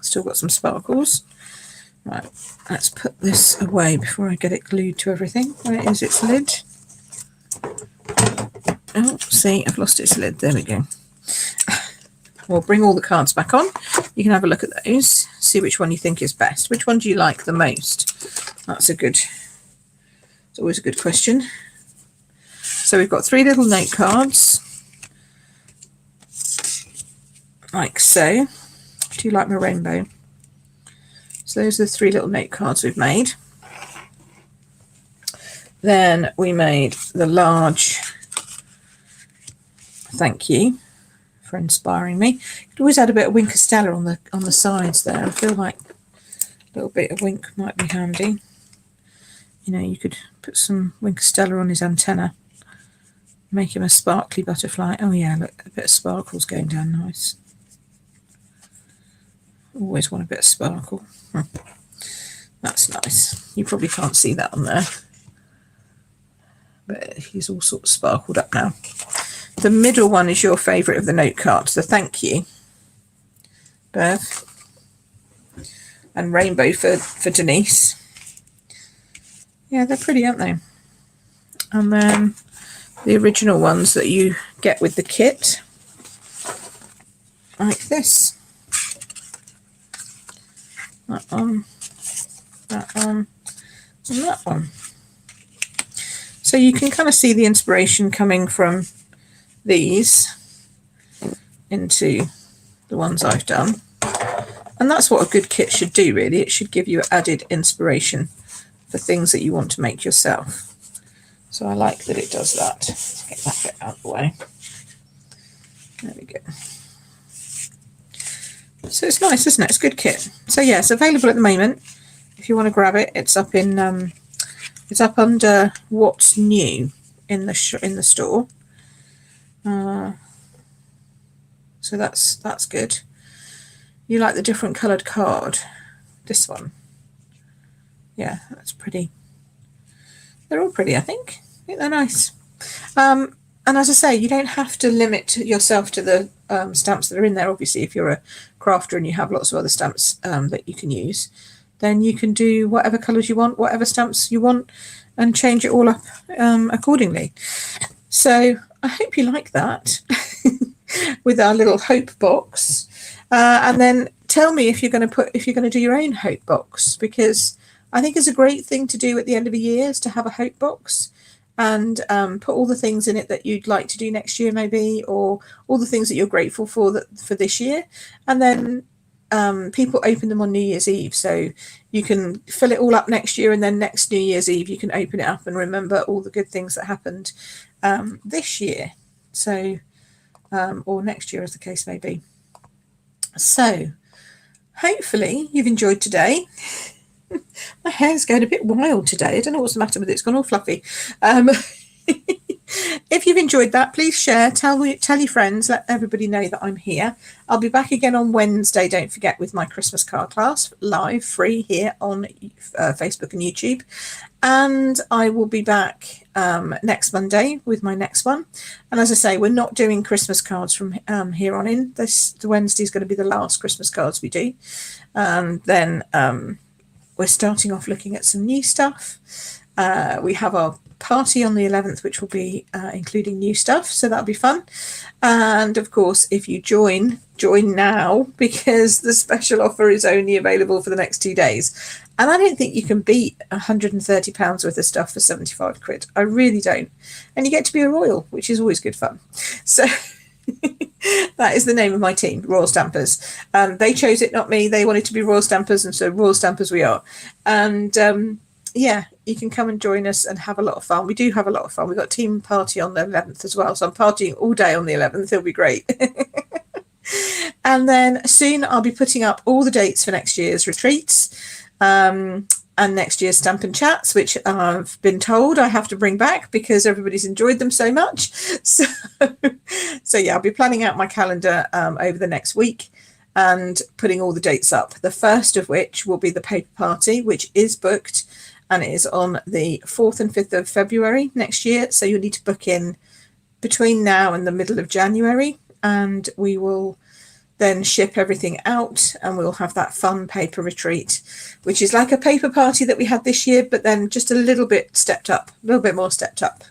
Still got some sparkles. Right, let's put this away before I get it glued to everything. Where is its lid? Oh, see, I've lost its lid. There we go. We'll bring all the cards back on. You can have a look at those, see which one you think is best. Which one do you like the most? It's always a good question. So we've got 3 little note cards, like so. Do you like my rainbow? So those are the 3 little note cards we've made. Then we made the large thank you for inspiring me. You could always add a bit of wink Stella on the sides there. I feel like a little bit of wink might be handy. You know, you could put some wink Stella on his antenna, make him a sparkly butterfly. Oh yeah, look, a bit of sparkles going down nice. Always want a bit of sparkle. That's nice. You probably can't see that on there, but he's all sort of sparkled up now. The middle one is your favourite of the note cards, the thank you, Bev, and rainbow for Denise. Yeah, they're pretty, aren't they? And then the original ones that you get with the kit, like this. That one, and that one. So you can kind of see the inspiration coming from these into the ones I've done. And that's what a good kit should do, really. It should give you added inspiration for things that you want to make yourself. So I like that it does that. Let's get that bit out of the way. There we go. So it's nice, isn't it? It's a good kit. So yeah, it's available at the moment. If you want to grab it, it's up in it's up under what's new in the store. So that's good. You like the different coloured card? This one. Yeah, that's pretty. They're all pretty, I think. I think they're nice. And as I say, you don't have to limit yourself to the stamps that are in there. Obviously, if you're a crafter and you have lots of other stamps that you can use, then you can do whatever colours you want, whatever stamps you want, and change it all up accordingly. So I hope you like that with our little hope box. And then tell me if you're going to do your own hope box, because I think it's a great thing to do at the end of a year, is to have a hope box and put all the things in it that you'd like to do next year, maybe, or all the things that you're grateful for for this year. And then people open them on New Year's Eve, so you can fill it all up next year, and then next New Year's Eve you can open it up and remember all the good things that happened this year, so or next year, as the case may be. So hopefully you've enjoyed today. My hair's going a bit wild today. I don't know what's the matter with it. It's gone all fluffy. If if you've enjoyed that, please share, tell your friends, let everybody know that I'm here. I'll be back again on Wednesday, don't forget, with my Christmas card class, live, free, here on Facebook and YouTube. And I will be back next Monday with my next one. And as I say, we're not doing Christmas cards from here on in. The Wednesday is going to be the last Christmas cards we do. Then we're starting off looking at some new stuff. We have our party on the 11th, which will be including new stuff, so that'll be fun. And of course, if you join now, because the special offer is only available for the next 2 days. And I don't think you can beat £130 worth of stuff for 75 quid. I really don't. And you get to be a royal, which is always good fun. So that is the name of my team, Royal Stampers. They chose it, not me. They wanted to be Royal Stampers, and so Royal Stampers we are. And yeah, you can come and join us and have a lot of fun. We do have a lot of fun. We've got a team party on the 11th as well. So I'm partying all day on the 11th. It'll be great. And then soon I'll be putting up all the dates for next year's retreats and next year's Stampin' Chats, which I've been told I have to bring back because everybody's enjoyed them so much. So yeah, I'll be planning out my calendar over the next week and putting all the dates up. The first of which will be the paper party, which is booked. And it is on the 4th and 5th of February next year. So you'll need to book in between now and the middle of January. And we will then ship everything out. And we'll have that fun paper retreat, which is like a paper party that we had this year, but then just a little bit stepped up, a little bit more stepped up.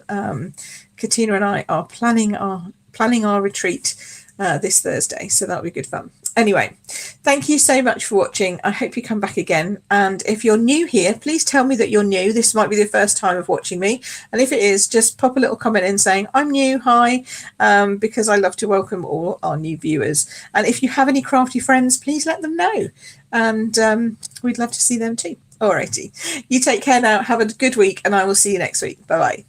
Katina and I are planning our retreat this Thursday. So that'll be good fun. Anyway, thank you so much for watching. I hope you come back again. And if you're new here, please tell me that you're new. This might be the first time of watching me. And if it is, just pop a little comment in saying, I'm new, hi, because I love to welcome all our new viewers. And if you have any crafty friends, please let them know. And we'd love to see them too. Alrighty. You take care now. Have a good week, and I will see you next week. Bye-bye.